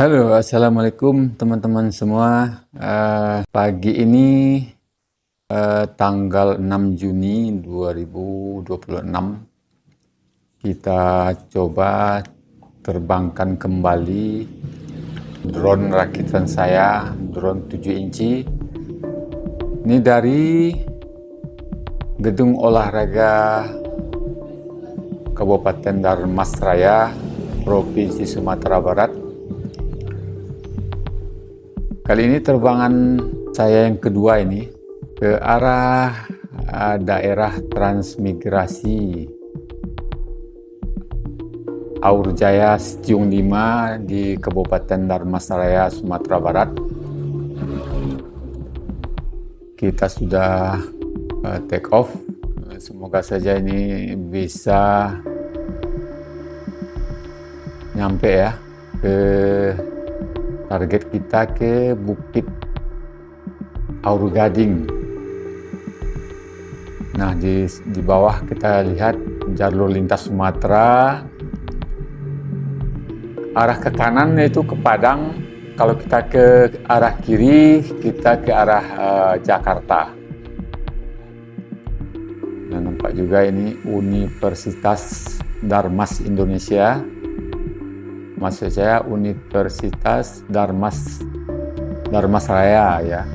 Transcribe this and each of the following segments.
Halo, assalamualaikum teman-teman semua. Pagi ini tanggal 6 Juni 2026 kita coba terbangkan kembali drone rakitan saya, drone 7 inci. Ini dari Gedung Olahraga Kabupaten Dharmasraya, Provinsi Sumatera Barat. Kali ini terbangan saya yang kedua ini ke arah daerah transmigrasi Aurjaya Setiung 5 di Kabupaten Dharmasraya, Sumatera Barat. Kita sudah take off. Semoga saja ini bisa nyampe ya ke target kita, ke Bukit Aurgading. Nah, di bawah kita lihat jalur lintas Sumatera. Arah ke kanan yaitu ke Padang. Kalau kita ke arah kiri, kita ke arah Jakarta. Nah, nampak juga ini Universitas Darmas Indonesia. Maksud saya Universitas Dharmasraya ya.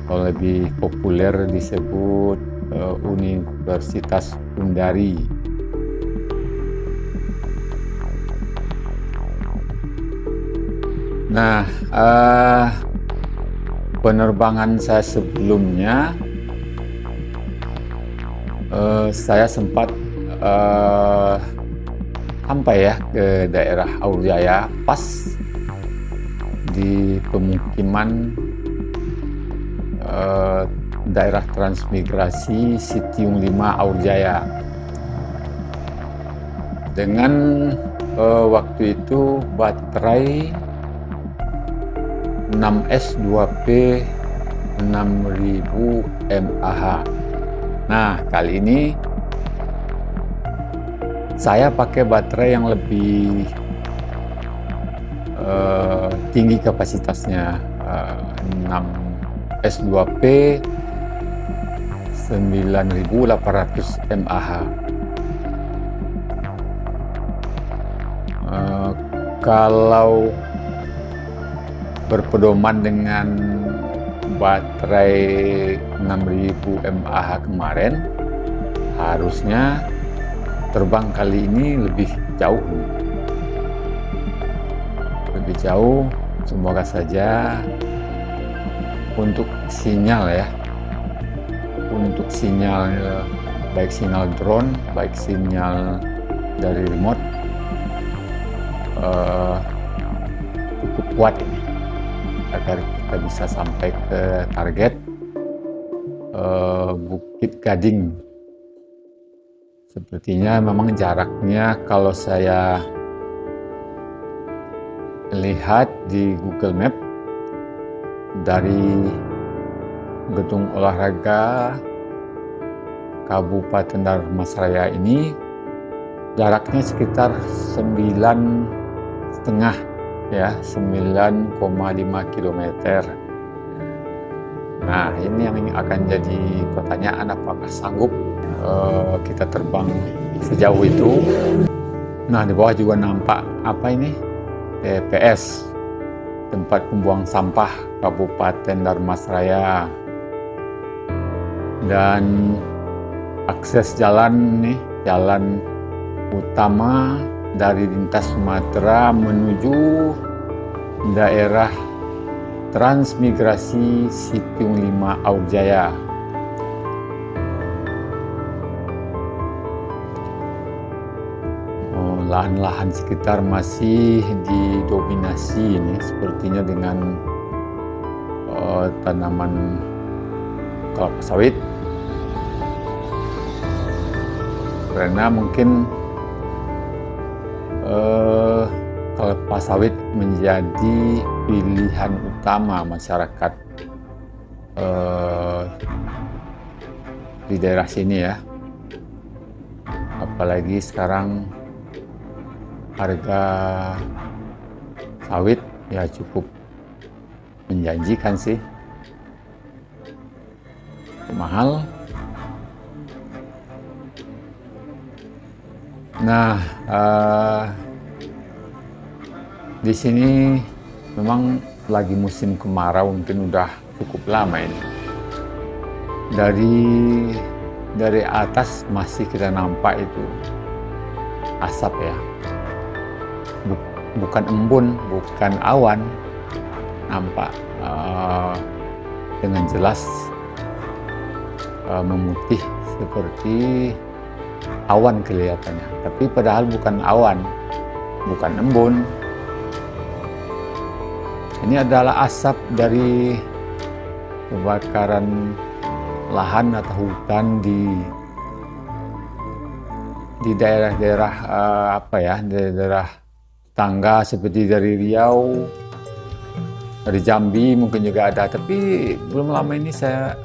Kalau lebih populer disebut Universitas Undari. Nah, penerbangan saya sebelumnya saya sempat sampai ya ke daerah Aurjaya, pas di pemukiman daerah transmigrasi Sitiung 5 Aurjaya. Dengan waktu itu baterai 6S2P 6000 mAh. Nah, kali ini saya pakai baterai yang lebih tinggi kapasitasnya, 6S2P 9800 mAh. Kalau berpedoman dengan baterai 6000 mAh kemarin, harusnya terbang kali ini lebih jauh. Semoga saja untuk sinyal ya, untuk sinyal, baik sinyal drone, baik sinyal dari remote, cukup kuat ini agar kita bisa sampai ke target Bukit Gading. Sepertinya memang jaraknya, kalau saya lihat di Google Map, dari Gedung Olahraga Kabupaten Dharmasraya ini jaraknya sekitar 9,5 ya, 9,5 km. Nah, ini yang akan jadi pertanyaan, apakah sanggup kita terbang sejauh itu. Nah, di bawah juga nampak apa ini, TPS, tempat pembuang sampah Kabupaten Dharmasraya, dan akses jalan nih, jalan utama dari lintas Sumatera menuju daerah transmigrasi Sitiung 5 Aurjaya. Lahan-lahan sekitar masih didominasi ini sepertinya dengan tanaman kelapa sawit, karena mungkin kelapa sawit menjadi pilihan utama masyarakat di daerah sini ya. Apalagi sekarang harga sawit ya cukup menjanjikan sih. Mahal. Nah, di sini memang lagi musim kemarau, mungkin udah cukup lama ini. Dari atas masih kita nampak itu asap ya, bukan embun, bukan awan, nampak dengan jelas memutih seperti awan kelihatannya, tapi padahal bukan awan, bukan embun. Ini adalah asap dari kebakaran lahan atau hutan di daerah-daerah daerah tangga seperti dari Riau, dari Jambi mungkin juga ada, tapi belum lama ini saya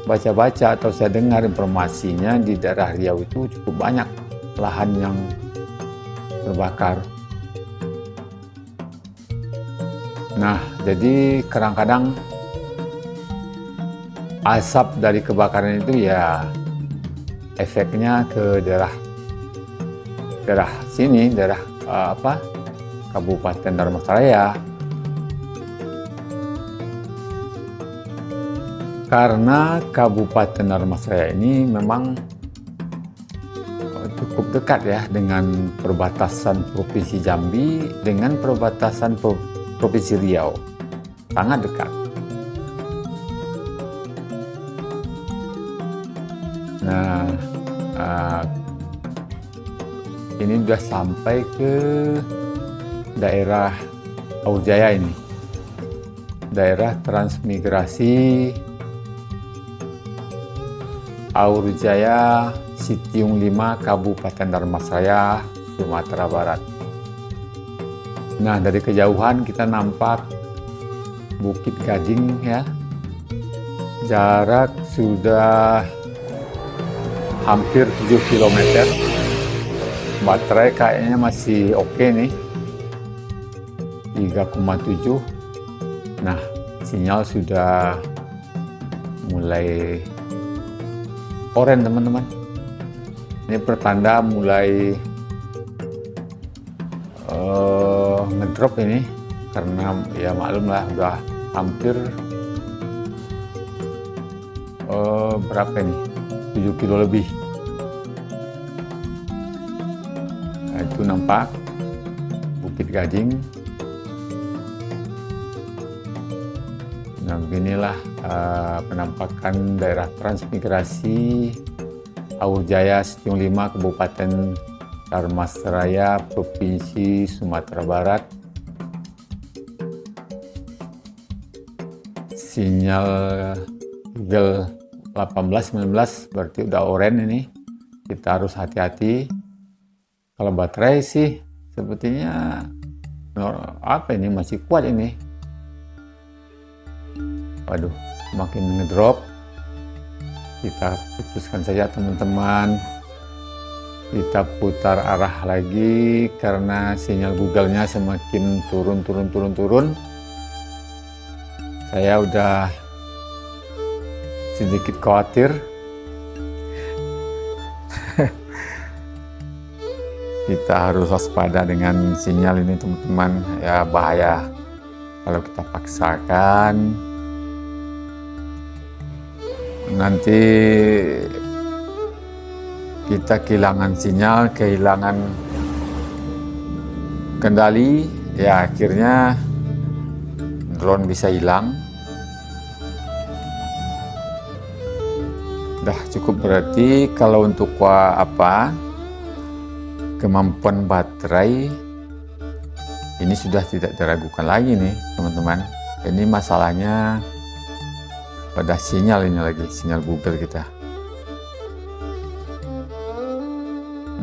baca-baca atau saya dengar informasinya di daerah Riau itu cukup banyak lahan yang terbakar. Nah, jadi kadang-kadang asap dari kebakaran itu ya efeknya ke daerah sini, daerah Kabupaten Dharmasraya. Karena Kabupaten Dharmasraya ini memang cukup dekat ya dengan perbatasan Provinsi Jambi dengan perbatasan Provinsi Riau, sangat dekat. Nah, ini sudah sampai ke daerah Aurjaya ini, daerah transmigrasi Aurjaya Sitiung 5 Kabupaten Dharmasraya, Sumatera Barat. Nah, dari kejauhan kita nampak Bukit Gading ya, jarak sudah hampir 7 km. Baterai kayaknya masih oke nih, 3,7. Nah, sinyal sudah mulai oranye teman-teman. Ini pertanda mulai ngedrop ini, karena ya maklum lah udah hampir berapa ini, 7 kilo lebih. Nah, itu nampak Bukit Gading. Nah, beginilah penampakan daerah transmigrasi Aurjaya Sitiung 5 Kabupaten Dharmasraya, Provinsi Sumatera Barat. Sinyal Google 18-19 berarti udah oranye ini. Kita harus hati-hati. Kalau baterai sih sepertinya ini masih kuat ini. Waduh, makin ngedrop. Kita putuskan saja teman-teman. Kita putar arah lagi karena sinyal Google-nya semakin turun. Saya udah sedikit khawatir. Kita harus waspada dengan sinyal ini teman-teman, ya bahaya kalau kita paksakan. Nanti kita kehilangan sinyal, kehilangan kendali, ya akhirnya drone bisa hilang. Udah cukup berarti kalau untuk kemampuan baterai ini sudah tidak diragukan lagi nih teman-teman. Ini masalahnya pada sinyal ini lagi, sinyal Google kita.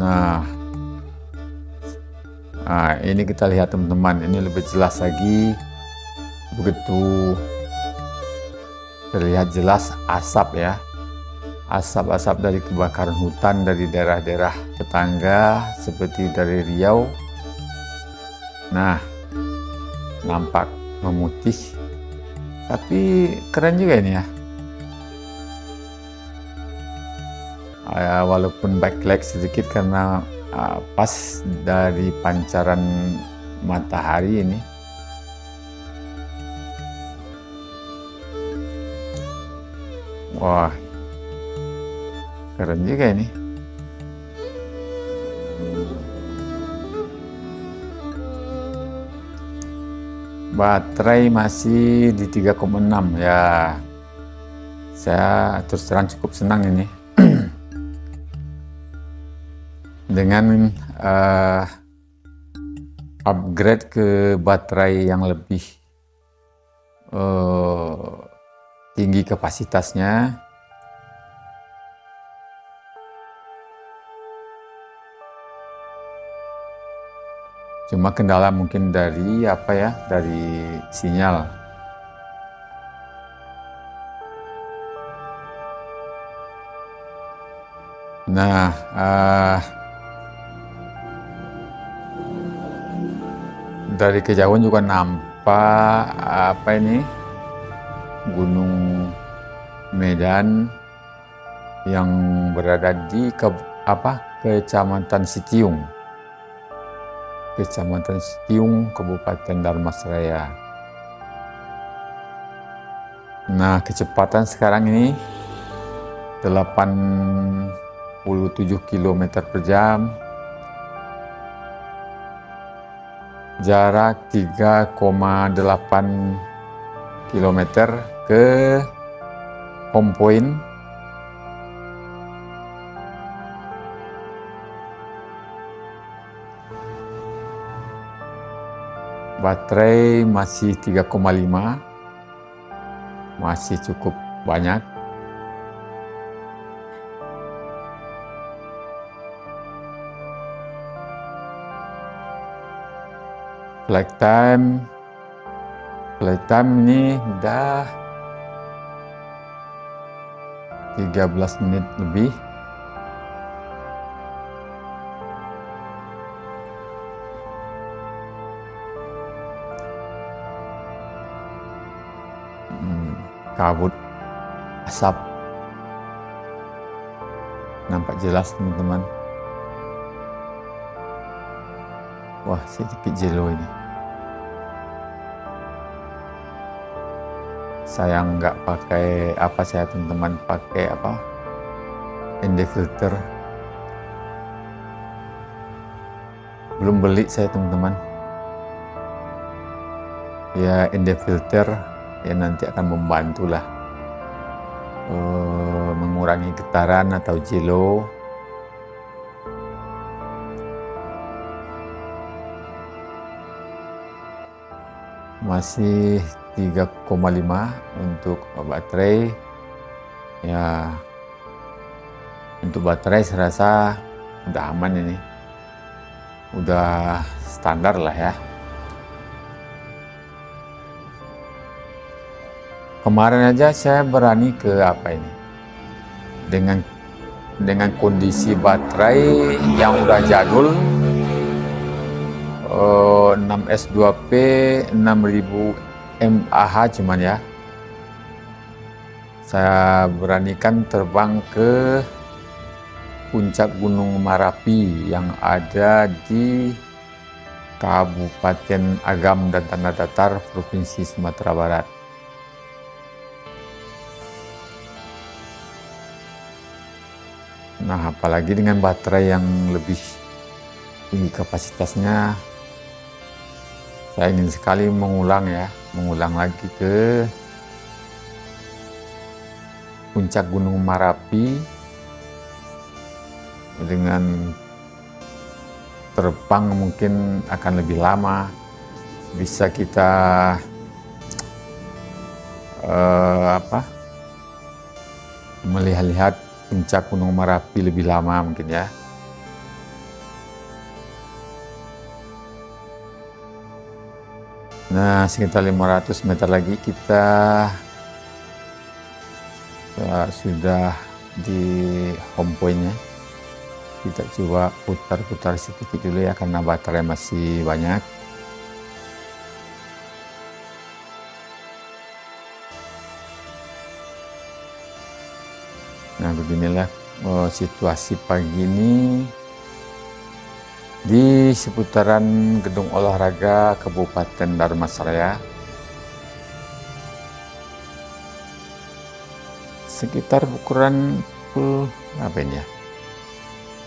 Nah, ini kita lihat teman-teman, ini lebih jelas lagi. Begitu terlihat jelas asap ya, asap-asap dari kebakaran hutan dari daerah-daerah tetangga seperti dari Riau. Nah, nampak memutih, tapi keren juga ini ya. Walaupun backlight sedikit karena pas dari pancaran matahari ini. Wah, keren juga ini. Baterai masih di 3,6 ya. Saya terus terang cukup senang ini dengan upgrade ke baterai yang lebih tinggi kapasitasnya. Cuma kendala mungkin dari dari sinyal. Nah, dari kejauhan juga nampak Gunung Medan yang berada di Kecamatan Sitiung, Kabupaten Dharmasraya. Nah, kecepatan sekarang ini 87 km per jam, jarak 3,8 km ke home point. Baterai masih 3,5, masih cukup banyak. Flight time ini udah 13 menit lebih. Kabut asap nampak jelas teman-teman. Wah, sedikit jelo ini. Saya nggak pakai teman-teman, pakai ND filter. Belum beli saya teman-teman. Ya, ND filter ya nanti akan membantulah mengurangi getaran atau jelo. Masih 3,5 untuk baterai. Ya, untuk baterai saya rasa udah aman ini, udah standar lah ya. Kemarin aja saya berani ke dengan kondisi baterai yang udah jadul, 6S2P 6000 mAh cuman ya. Saya beranikan terbang ke puncak Gunung Marapi yang ada di Kabupaten Agam dan Tanah Datar, Provinsi Sumatera Barat. Nah, apalagi dengan baterai yang lebih tinggi kapasitasnya, saya ingin sekali mengulang lagi ke puncak Gunung Marapi dengan terbang mungkin akan lebih lama, bisa kita melihat-lihat puncak Gunung Marapi lebih lama mungkin ya. Nah, sekitar 500 meter lagi kita sudah di home point-nya. Kita coba putar-putar sedikit dulu ya, karena baterai masih banyak. Nah, beginilah situasi pagi ini di seputaran Gedung Olahraga Kabupaten Dharmasraya. Sekitar ukuran pukul apa ini ya?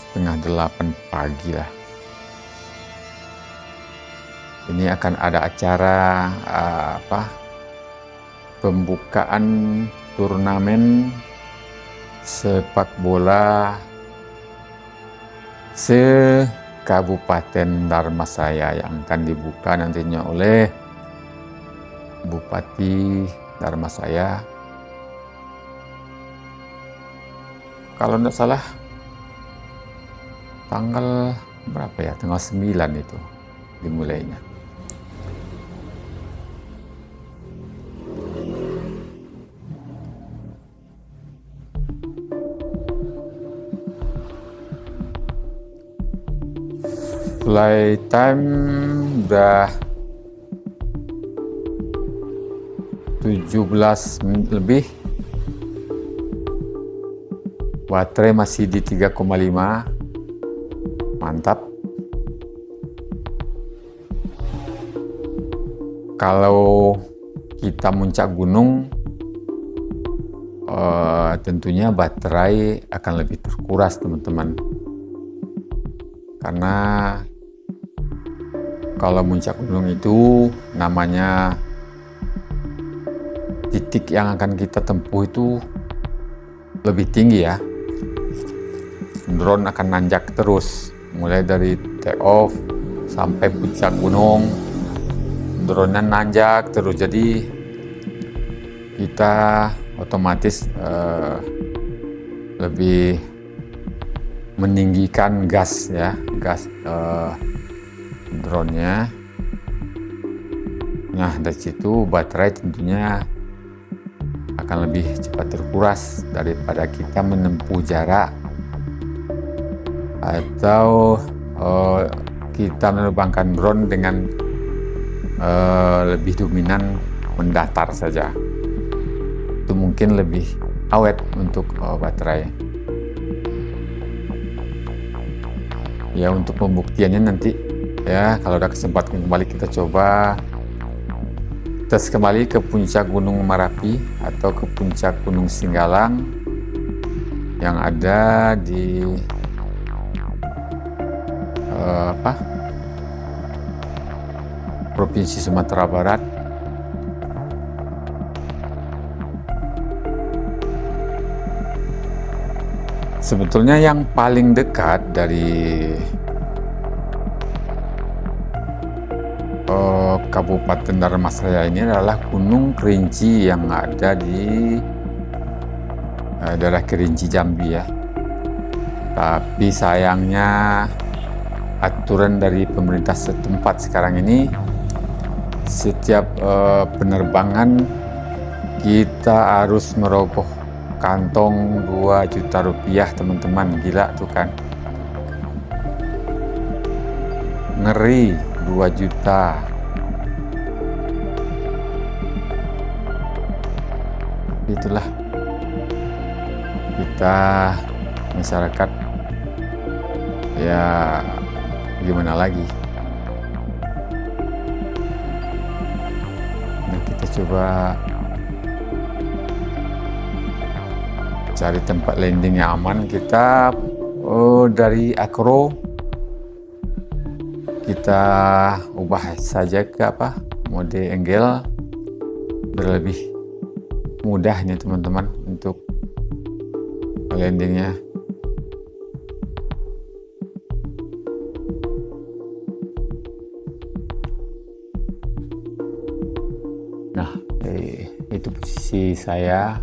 Setengah 8 pagi lah. Ini akan ada acara pembukaan turnamen sepak bola se-Kabupaten Dharmasraya yang akan dibuka nantinya oleh Bupati Dharmasraya. Kalau tidak salah tanggal berapa ya? Tanggal 9 itu dimulainya. Flight time udah 17 menit lebih. Baterai masih di 3,5. Mantap. Kalau kita muncak gunung, tentunya baterai akan lebih terkuras, teman-teman. Karena kalau muncak gunung itu namanya titik yang akan kita tempuh itu lebih tinggi ya. Drone akan nanjak terus, mulai dari take off sampai puncak gunung. Drone-nya nanjak terus, jadi kita otomatis lebih meninggikan gas ya, gas drone-nya. Nah, dari situ baterai tentunya akan lebih cepat terkuras daripada kita menempuh jarak atau kita menerbangkan drone dengan lebih dominan mendatar saja. Itu mungkin lebih awet untuk baterai. Ya, untuk pembuktiannya nanti ya, kalau ada kesempatan kembali kita coba tes kembali ke puncak Gunung Merapi atau ke puncak Gunung Singgalang yang ada di Provinsi Sumatera Barat. Sebetulnya yang paling dekat dari Kabupaten Dharmasraya ini adalah Gunung Kerinci yang ada di daerah Kerinci, Jambi ya. Tapi sayangnya aturan dari pemerintah setempat sekarang ini, setiap penerbangan kita harus merogoh kantong 2 juta rupiah, teman-teman. Gila tuh kan, ngeri, 2 juta. Itulah kita masyarakat ya, gimana lagi. Nah, kita coba cari tempat landing yang aman. Kita dari akro kita ubah saja ke mode angle biar lebih mudah nih teman-teman untuk landingnya. Nah, itu posisi saya